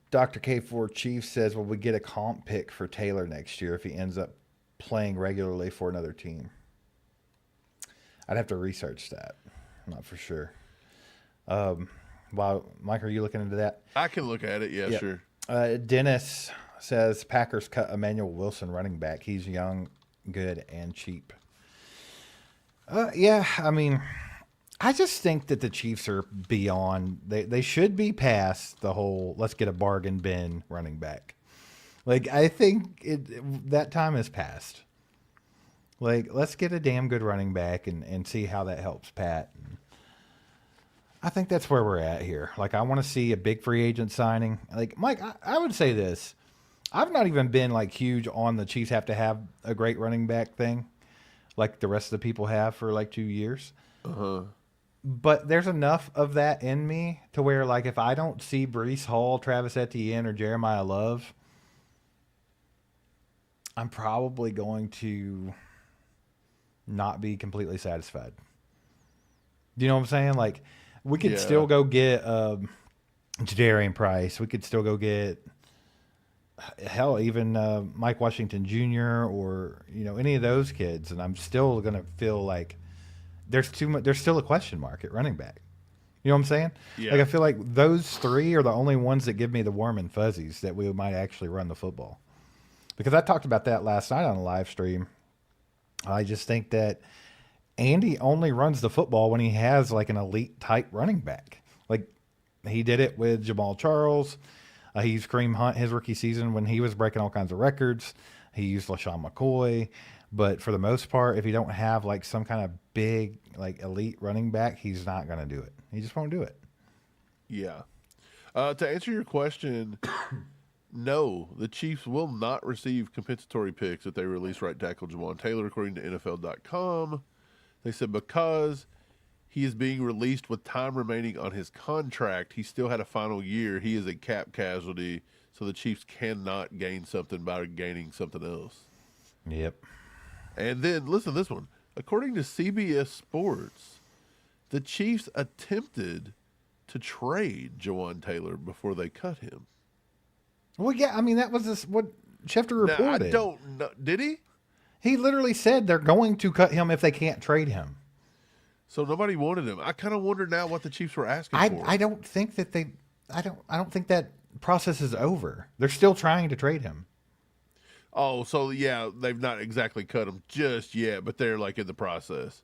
Dr. K4 Chief says, will we get a comp pick for Taylor next year if he ends up playing regularly for another team? I'd have to research that. I'm not for sure. Wow, Mike, are you looking into that? I can look at it. Yeah, sure. Dennis says Packers cut Emmanuel Wilson, running back. He's young, good, and cheap. Yeah, I mean, I just think that the Chiefs are beyond. They should be past the whole let's get a bargain bin running back. Like, I think that time has passed. Like, let's get a damn good running back and see how that helps Pat. I think that's where we're at here. Like, I want to see a big free agent signing. Like, Mike, I would say this. I've not even been, like, huge on the Chiefs have to have a great running back thing like the rest of the people have for, like, 2 years. But there's enough of that in me to where, like, if I don't see Breece Hall, Travis Etienne, or Jeremiah Love, I'm probably going to not be completely satisfied. You know what I'm saying? Like, we could still go get Jadarian Price. We could still go get, hell, even Mike Washington Jr. or, you know, any of those kids. And I'm still going to feel like there's too much. There's still a question mark at running back. You know what I'm saying? Yeah. Like, I feel like those three are the only ones that give me the warm and fuzzies that we might actually run the football. Because I talked about that last night on the live stream. I just think that Andy only runs the football when he has like an elite type running back. Like, he did it with Jamal Charles. He used Kareem Hunt his rookie season when he was breaking all kinds of records. He used LaShawn McCoy. But for the most part, if you don't have like some kind of big, like elite running back, he's not going to do it. He just won't do it. Yeah. To answer your question, no, the Chiefs will not receive compensatory picks if they release right tackle Jawan Taylor, according to NFL.com. They said because he is being released with time remaining on his contract, he still had a final year. He is a cap casualty, so the Chiefs cannot gain something by gaining something else. Yep. And then, listen to this one. According to CBS Sports, the Chiefs attempted to trade Jawan Taylor before they cut him. Well, yeah, I mean, that was what Schefter reported. Now, I don't know. Did he? He literally said they're going to cut him if they can't trade him. So nobody wanted him. I kind of wonder now what the Chiefs were asking for. I don't think that I don't think that process is over. They're still trying to trade him. Oh, so yeah, they've not exactly cut him just yet, but they're like in the process.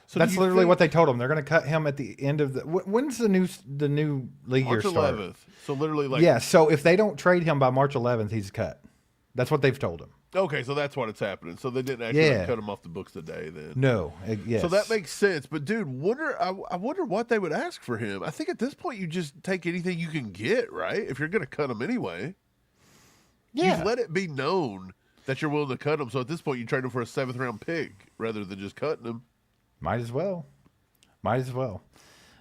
So That's literally what they told him. They're going to cut him at the end of the. When's the new league March year start? 11th. So literally, like, Yeah. So if they don't trade him by March 11th, he's cut. That's what they've told him. okay, so that's what it's happening. So they didn't actually Yeah. cut him off the books today. Then No. Yes. So that makes sense. But dude, I wonder what they would ask for him. I think at this point you just take anything you can get, right? If you're going to cut him anyway. Yeah. You've let it be known that you're willing to cut him. So at this point, you trade him for a 7th round pick rather than just cutting him. Might as well.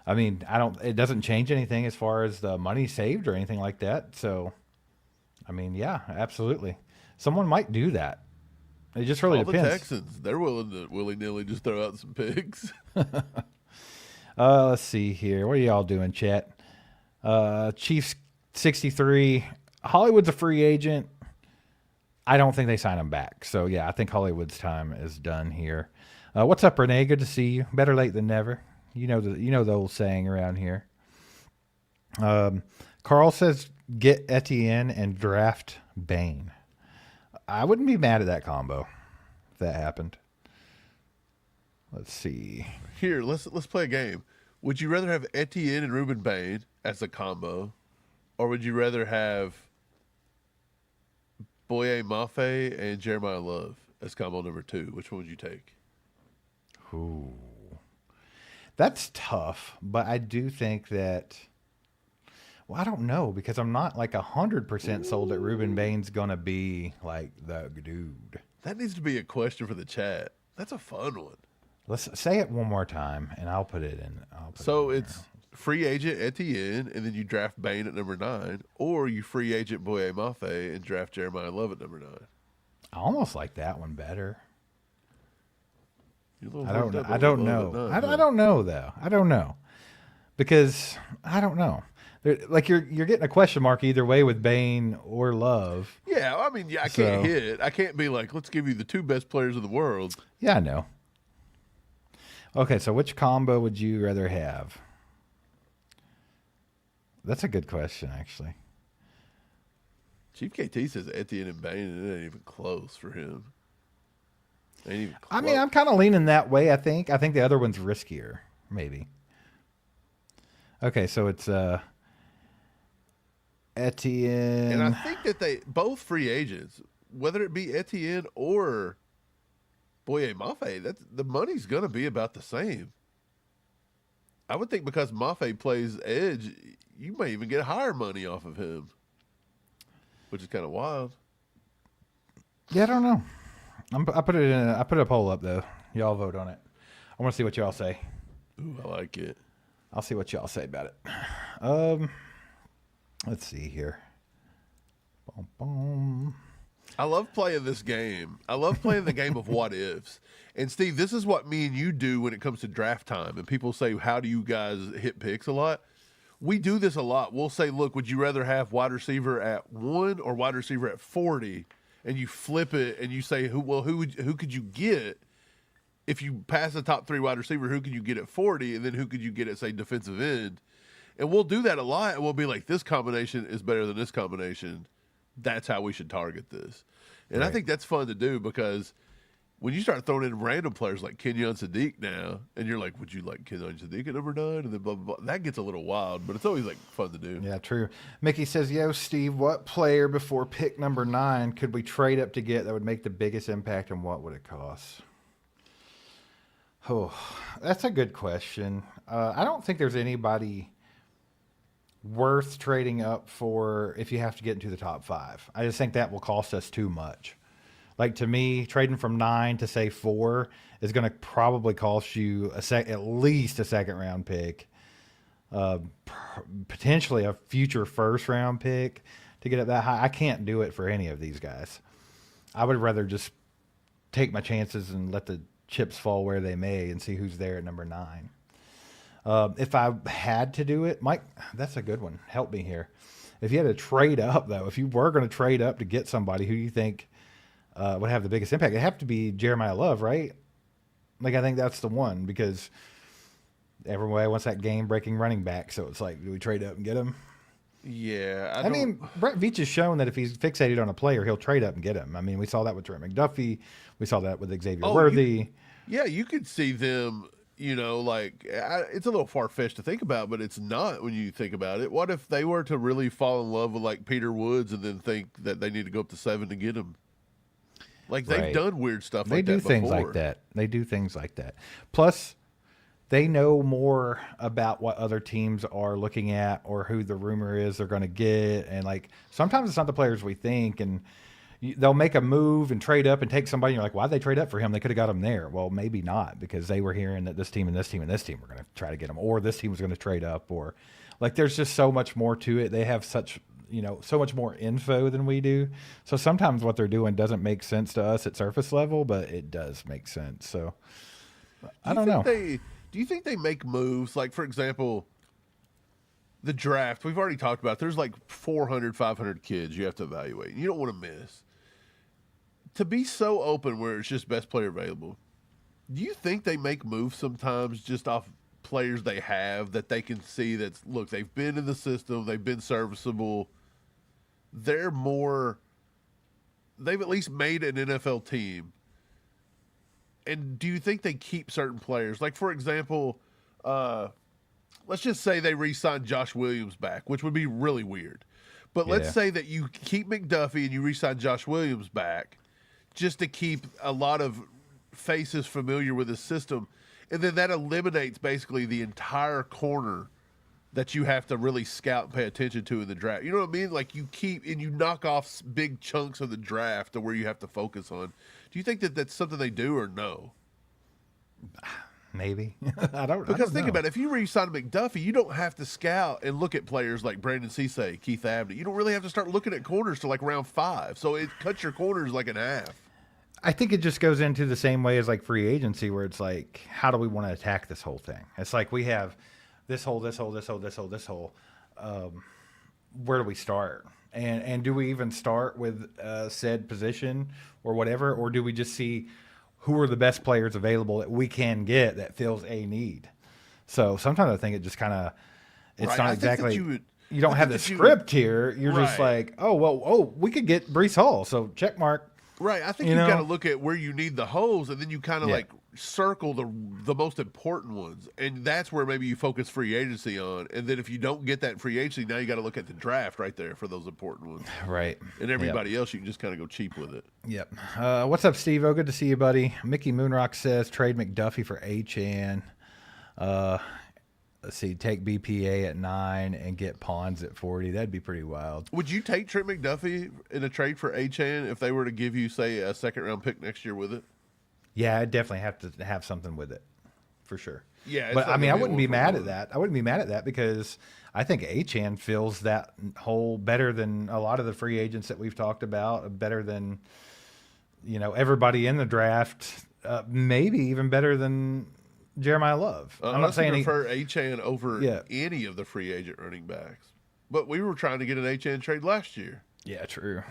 I mean, it doesn't change anything as far as the money saved or anything like that. So, I mean, yeah, absolutely. Someone might do that. It just really All depends. the Texans, they're willing to willy-nilly just throw out some picks. Let's see here. What are y'all doing, chat? Chiefs 63. Hollywood's a free agent. I don't think they sign him back. So, yeah, I think Hollywood's time is done here. What's up, Renee? Good to see you. Better late than never. You know the old saying around here. Carl says, get Etienne and draft Bain. I wouldn't be mad at that combo if that happened. Let's see. Here, let's play a game. Would you rather have Etienne and Ruben Bain as a combo, or would you rather have Boye Mafe and Jeremiah Love as combo number 2? Which one would you take? Ooh. That's tough, but I do think that, Well, I don't know because I'm not like 100% sold that Ruben Bain's gonna be like the dude. That needs to be a question for the chat. That's a fun one. Let's say it one more time, and I'll put it in. So it's free agent Etienne, and then you draft Bain at number 9, or you free agent Boye Mafe and draft Jeremiah Love at number 9. I almost like that one better. You're a little I don't. worked up I over don't Love know. at 9, huh? I don't know though. I don't know because I don't know. Like you're getting a question mark either way with Bain or Love. Yeah, I mean, I can't hit. I can't be like, let's give you the 2 best players in the world. Yeah, I know. Okay, so which combo would you rather have? That's a good question, actually. Chief KT says Etienne and Bain, and it ain't even close for him. Ain't even close. I mean, I'm kind of leaning that way. I think the other one's riskier, maybe. Okay, so it's Etienne. And I think that they both free agents, whether it be Etienne or Boye Mafe, that's the money's gonna be about the same. I would think because Mafe plays edge, you may even get higher money off of him, which is kind of wild. Yeah, I don't know. I put it in. I put a poll up though. Y'all vote on it. I want to see what y'all say. Ooh, I like it. I'll see what y'all say about it. Let's see here. Boom, boom. I love playing this game. I love playing the game of what ifs. And Steve, this is what me and you do when it comes to draft time. And people say, how do you guys hit picks a lot? We do this a lot. We'll say, look, would you rather have wide receiver at 1 or wide receiver at 40? And you flip it and you say, who could you get if you pass the top 3 wide receiver? Who could you get at 40? And then who could you get at, say, defensive end? And we'll do that a lot. And we'll be like, this combination is better than this combination. That's how we should target this. And I think that's fun to do because when you start throwing in random players like Kenyon Sadiq now, and you're like, would you like Kenyon Sadiq at number 9? And then blah, blah, blah. That gets a little wild, but it's always like fun to do. Yeah, true. Mickey says, yo, Steve, what player before pick number 9 could we trade up to get that would make the biggest impact, and what would it cost? Oh, that's a good question. I don't think there's anybody worth trading up for if you have to get into the top 5. I just think that will cost us too much. Like, to me, trading from 9 to, say, 4 is going to probably cost you at least a second-round pick, potentially a future first-round pick to get it that high. I can't do it for any of these guys. I would rather just take my chances and let the chips fall where they may and see who's there at number 9. If I had to do it, Mike, that's a good one. Help me here. If you had to trade up, though, if you were going to trade up to get somebody who you think would have the biggest impact, it'd have to be Jeremiah Love, right? Like, I think that's the one because everybody wants that game-breaking running back. So it's like, do we trade up and get him? Yeah. I mean, Brett Veach has shown that if he's fixated on a player, he'll trade up and get him. I mean, we saw that with Trent McDuffie. We saw that with Xavier Worthy. You could see them. It's a little far-fetched to think about, but it's not when you think about it. What if they were to really fall in love with, like, Peter Woods and then think that they need to go up to 7 to get him? Like, they've done weird stuff like that before. They do things like that. They do things like that. Plus, they know more about what other teams are looking at or who the rumor is they're going to get. And, like, sometimes it's not the players we think, and they'll make a move and trade up and take somebody. And you're like, why'd they trade up for him? They could have got him there. Well, maybe not, because they were hearing that this team and this team and this team were going to try to get him, or this team was going to trade up, or like, there's just so much more to it. They have such, so much more info than we do. So sometimes what they're doing doesn't make sense to us at surface level, but it does make sense. So I don't know. Do you think they make moves? Like, for example, the draft, we've already talked about, there's like 400, 500 kids you have to evaluate. You don't want to miss. To be so open where it's just best player available, do you think they make moves sometimes just off players they have that they can see that, look, they've been in the system, they've been serviceable, they've at least made an NFL team? And do you think they keep certain players? Like, for example, let's just say they re-sign Josh Williams back, which would be really weird. But let's say that you keep McDuffie and you re-sign Josh Williams back just to keep a lot of faces familiar with the system. And then that eliminates basically the entire corner that you have to really scout and pay attention to in the draft. You know what I mean? Like you knock off big chunks of the draft to where you have to focus on. Do you think that that's something they do or no? Maybe. I don't Think know. about it. If you re-sign McDuffie, you don't have to scout and look at players like Brandon Cisse, Keith Abney. You don't really have to start looking at corners till like round 5. So it cuts your corners like in half. I think it just goes into the same way as like free agency, where it's like, how do we want to attack this whole thing? It's like we have this hole, this hole, this hole, this hole, this hole. Where do we start? And do we even start with said position or whatever, or do we just see who are the best players available that we can get that fills a need? So sometimes I think it just kind of, it's Right. not I think that exactly, you I don't think have the that you script here. You're just Right. like, oh, we could get Brees Hall. So check mark. Right. I think You you know? got to look at where you need the holes, and then you kind of Yeah. like circle the most important ones, and that's where maybe you focus free agency on. And then if you don't get that in free agency, now you got to look at the draft right there for those important ones. Right. And everybody else, you can just kind of go cheap with it. Yep. What's up, Steve? Oh, good to see you, buddy. Mickey Moonrock says trade McDuffie for Achan. Let's see, take BPA at 9 and get Pawns at 40. That'd be pretty wild. Would you take Trent McDuffie in a trade for Achan if they were to give you, say, a second-round pick next year with it? Yeah, I'd definitely have to have something with it, for sure. Yeah, it's But not I mean, gonna I be a wouldn't be one for mad at one. that. I wouldn't be mad at that because I think Achan fills that hole better than a lot of the free agents that we've talked about, better than, everybody in the draft, maybe even better than Jeremiah Love. I'm not saying prefer Achan over Yeah. any of the free agent running backs. But we were trying to get an Achan trade last year. Yeah, true.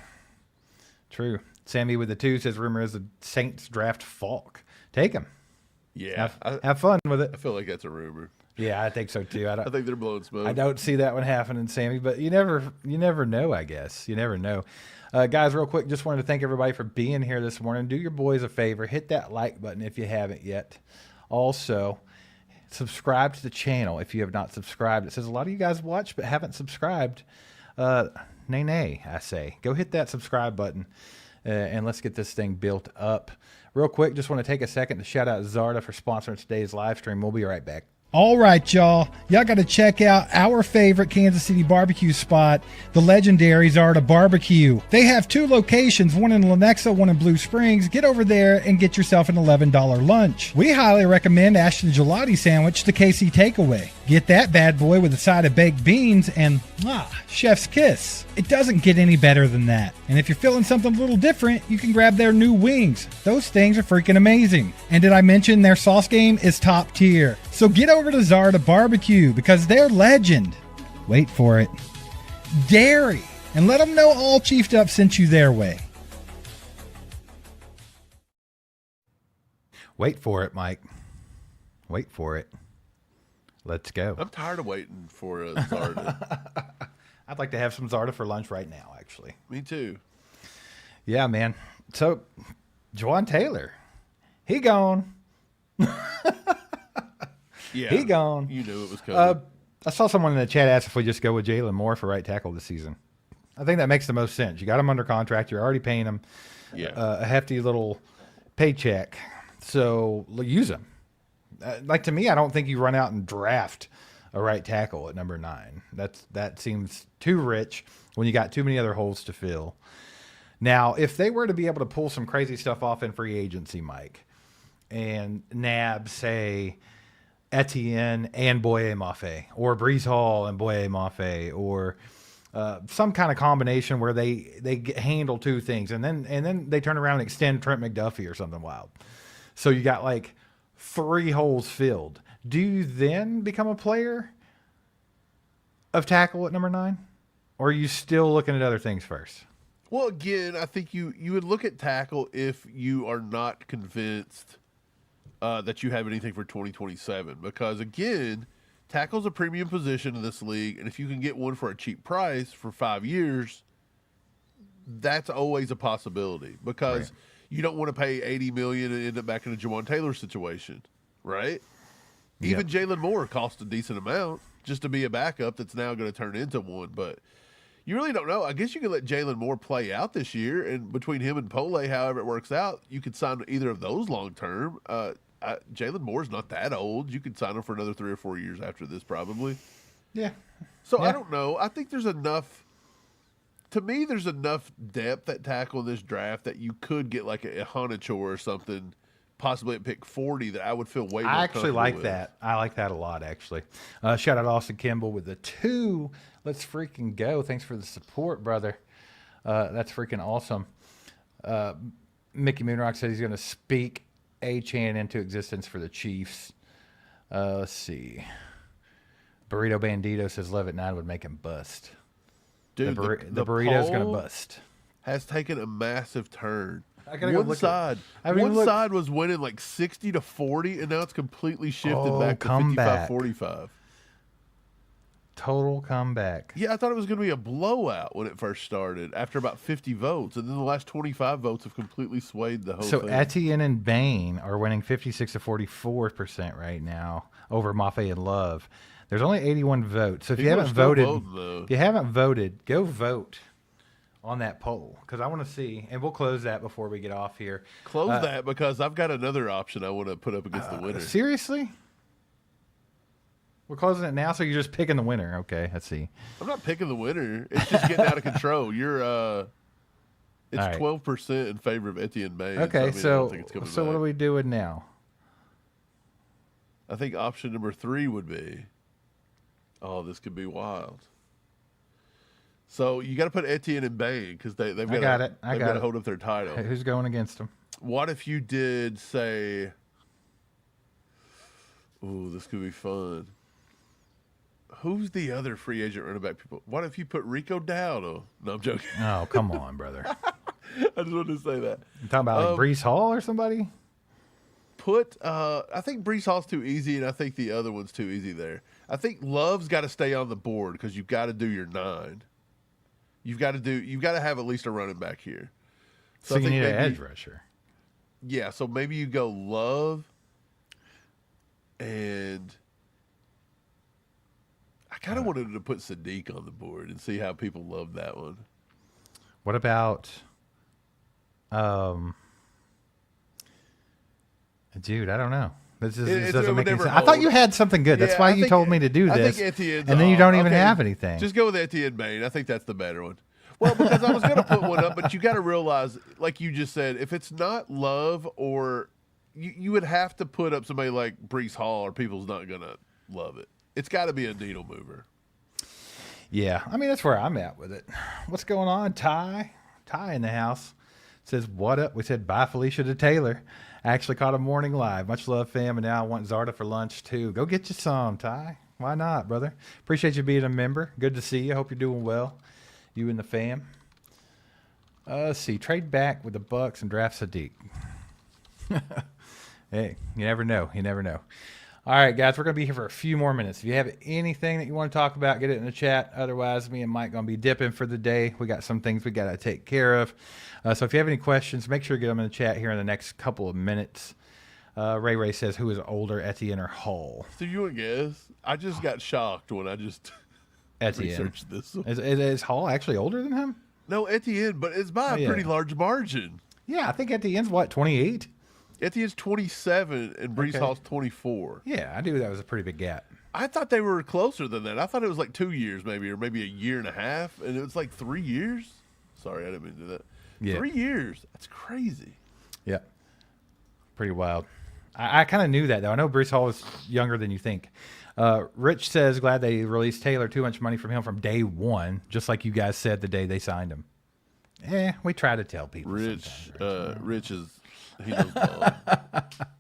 Sammy with the 2 says rumor is the Saints draft Falk. Take him. Yeah, Have fun with it. I feel like that's a rumor. Yeah, I think so too. I think they're blowing smoke. I don't see that one happening, Sammy, but you never know, I guess. You never know. Guys, real quick, just wanted to thank everybody for being here this morning. Do your boys a favor. Hit that like button if you haven't yet. Also, subscribe to the channel if you have not subscribed. It says a lot of you guys watch but haven't subscribed. Nay, I say. Go hit that subscribe button and let's get this thing built up. Real quick, just want to take a second to shout out Zarda for sponsoring today's live stream. We'll be right back. All right, y'all. Y'all got to check out our favorite Kansas City barbecue spot, the legendary Zarda Barbecue. They have 2 locations, one in Lenexa, one in Blue Springs. Get over there and get yourself an $11 lunch. We highly recommend Ashton Gelati Sandwich, the KC Takeaway. Get that bad boy with a side of baked beans and, chef's kiss. It doesn't get any better than that. And if you're feeling something a little different, you can grab their new wings. Those things are freaking amazing. And did I mention their sauce game is top tier? So get over to Zarda Barbecue because they're legend. Wait for it. Dairy. And let them know All Chiefed Up sent you their way. Wait for it, Mike. Wait for it. Let's go. I'm tired of waiting for a Zarda. I'd like to have some Zarda for lunch right now, actually. Me too. Yeah, man. So, Jawan Taylor, he gone. Yeah, He gone. You knew it was coming. I saw someone in the chat ask if we just go with Jalen Moore for right tackle this season. I think that makes the most sense. You got him under contract. You're already paying him a hefty little paycheck. So use him. To me, I don't think you run out and draft a right tackle at number 9. That seems too rich when you got too many other holes to fill. Now, if they were to be able to pull some crazy stuff off in free agency, Mike, and nab, say, Etienne and Boye Mafe, or Brees Hall and Boye Mafe, or some kind of combination where they handle 2 things, and then they turn around and extend Trent McDuffie or something wild. So you got like 3 holes filled. Do you then become a player of tackle at number 9? Or are you still looking at other things first? Well, again, I think you would look at tackle if you are not convinced that you have anything for 2027. Because, again, tackle's a premium position in this league, and if you can get one for a cheap price for 5 years, that's always a possibility. Because you don't want to pay $80 million and end up back in a Jawan Taylor situation, right? Even Jalen Moore cost a decent amount just to be a backup that's now going to turn into one. But you really don't know. I guess you can let Jalen Moore play out this year, and between him and Pole, however it works out, you could sign either of those long term. Jalen Moore's not that old. You could sign him for another 3 or 4 years after this, probably. Yeah. So Yeah. I don't know. I think there's enough. To me, there's enough depth at tackle in this draft that you could get like a Honichor or something, possibly at pick 40, that I would feel way more I actually comfortable like with. that. I like that a lot, actually. Shout out Austin Kimball with the 2. Let's freaking go. Thanks for the support, brother. That's freaking awesome. Mickey Moonrock said he's going to speak Achane into existence for the Chiefs. Let's see. Burrito Bandito says 11-9 would make him bust. Dude, The burrito's going to poll bust. has taken a massive turn. I gotta go One look at- side, I haven't even one looked. side was winning like 60-40, and now it's completely shifted Oh, back to comeback. 55-45. Total comeback. Yeah, I thought it was going to be a blowout when it first started after about 50 votes, and then the last 25 votes have completely swayed the whole So thing. Etienne and Bain are winning 56 to 44% right now over Mafe and Love. There's only 81 votes. So if you People are haven't still voted, voting, though. if you haven't voted, go vote on that poll because I want to see, and we'll close that before we get off here. Close that because I've got another option I want to put up against the winner. Seriously? We're closing it now, so you're just picking the winner. Okay, let's see. I'm not picking the winner. It's just getting out of control. You're it's All right. 12% in favor of Etienne Bain. Okay, I don't so think it's coming what are back. we doing now? I think option number 3 would be. Oh, this could be wild. So you got to put Etienne and Bain because they've got got it. I they've got got to it. hold up their title. Hey, who's going against them? What if you did say? Ooh, this could be fun. Who's the other free agent running back people? What if you put Rico Dowdle? No, I'm joking. Oh, come on, brother. I just wanted to say that. You talking about like Brees Hall or somebody? Put I think Brees Hall's too easy, and I think the other one's too easy there. I think Love's got to stay on the board because you've got to do your 9. You've got to have at least a running back here. So I you think need an maybe- edge rusher. Yeah, so maybe you go Love, and I kind of wanted to put Sadiq on the board and see how people love that one. What about, dude? I don't know. This It doesn't would make any never sense. I thought hold. you had something good. That's Yeah, why I you think- told me to do I this. think Etienne's And then you off. don't even Okay, have anything. Just go with Etienne Bain. I think that's the better one. Well, because I was going to put one up, but you got to realize, like you just said, if it's not Love or you would have to put up somebody like Brees Hall, or people's not going to love it. It's got to be a needle mover. Yeah, I mean that's where I'm at with it. What's going on, Ty? Ty in the house says, "What up?" We said bye, Felicia to Taylor. I actually caught a morning live. Much love, fam, and now I want Zarda for lunch too. Go get you some, Ty. Why not, brother? Appreciate you being a member. Good to see you. Hope you're doing well. You and the fam. Let's see. Trade back with the Bucks and draft Sadiq. Hey, you never know. You never know. All right, guys, we're going to be here for a few more minutes. If you have anything that you want to talk about, get it in the chat. Otherwise, me and Mike going to be dipping for the day. We got some things we got to take care of. So if you have any questions, make sure to get them in the chat here in the next couple of minutes. Ray says, who is older, Etienne or Hall? So you want to guess? I just got shocked when I just Etienne. researched this. Is Hall actually older than him? No, Etienne, but it's by Oh, a yeah. pretty large margin. Yeah, I think Etienne's, 28? Etienne's 27 and Brees Okay. Hall's 24. Yeah, I knew that was a pretty big gap. I thought they were closer than that. I thought it was like 2 years maybe, or maybe a year and a half, and it was like 3 years. Sorry, I didn't mean to do that. Yeah. 3 years. That's crazy. Yeah. Pretty wild. I kind of knew that, though. I know Brees Hall was younger than you think. Rich says, glad they released Taylor. Too much money from him from day one, just like you guys said the day they signed him. We try to tell people. Rich, sometimes, Rich he knows ball.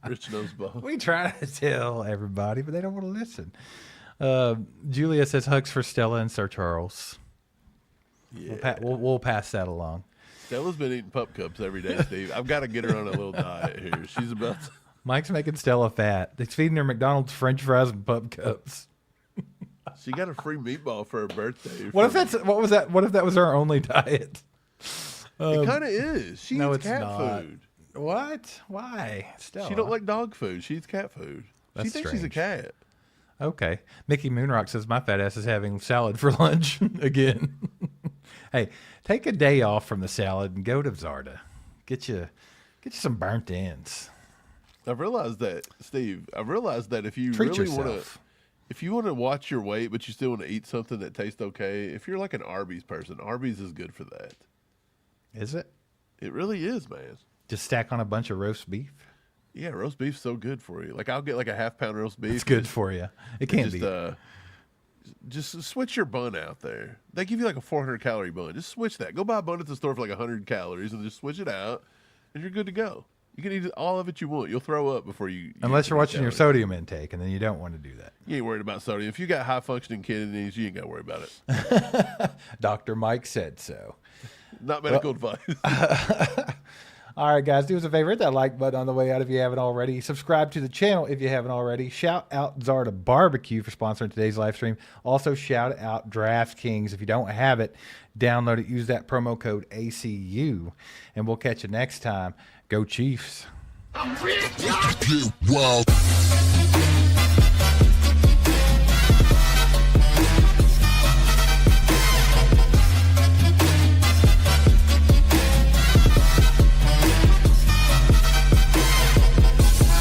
Rich knows ball. We try to tell everybody, but they don't want to listen. Julia says, hugs for Stella and Sir Charles. Yeah. We'll pass that along. Stella's been eating pup cups every day, Steve. I've got to get her on a little diet here. She's about to... Mike's making Stella fat. He's feeding her McDonald's French fries and pup cups. She got a free meatball for her birthday. What if that was our only diet? It kind of is. She no, eats it's cat not. food. What? Why? Stella. She don't like dog food. She eats cat food. That's she thinks she's a strange. cat. Okay. Mickey Moonrock says my fat ass is having salad for lunch again. Hey, take a day off from the salad and go to Zarda. Get you some burnt ends. I've realized that, Steve. I've realized that if you Treat really want yourself. If you want to watch your weight, but you still want to eat something that tastes okay, if you're like an Arby's person, Arby's is good for that. Is it? It really is, man. Just stack on a bunch of roast beef. Yeah, roast beef's so good for you. Like I'll get like a half-pound roast beef. It's good for you. It can't just, be. Just switch your bun out there. They give you like a 400-calorie bun. Just switch that. Go buy a bun at the store for like 100 calories and just switch it out, and you're good to go. You can eat all of it you want. You'll throw up before you. Unless you're watching your calories. sodium intake, and then you don't want to do that. You ain't worried about sodium. If you got high-functioning kidneys, you ain't got to worry about it. Dr. Mike said so. Not medical advice. All right, guys, do us a favor. Hit that like button on the way out if you haven't already. Subscribe to the channel if you haven't already. Shout out Zarda Barbecue for sponsoring today's live stream. Also, shout out DraftKings. If you don't have it, download it. Use that promo code ACU. And we'll catch you next time. Go Chiefs. Get wild.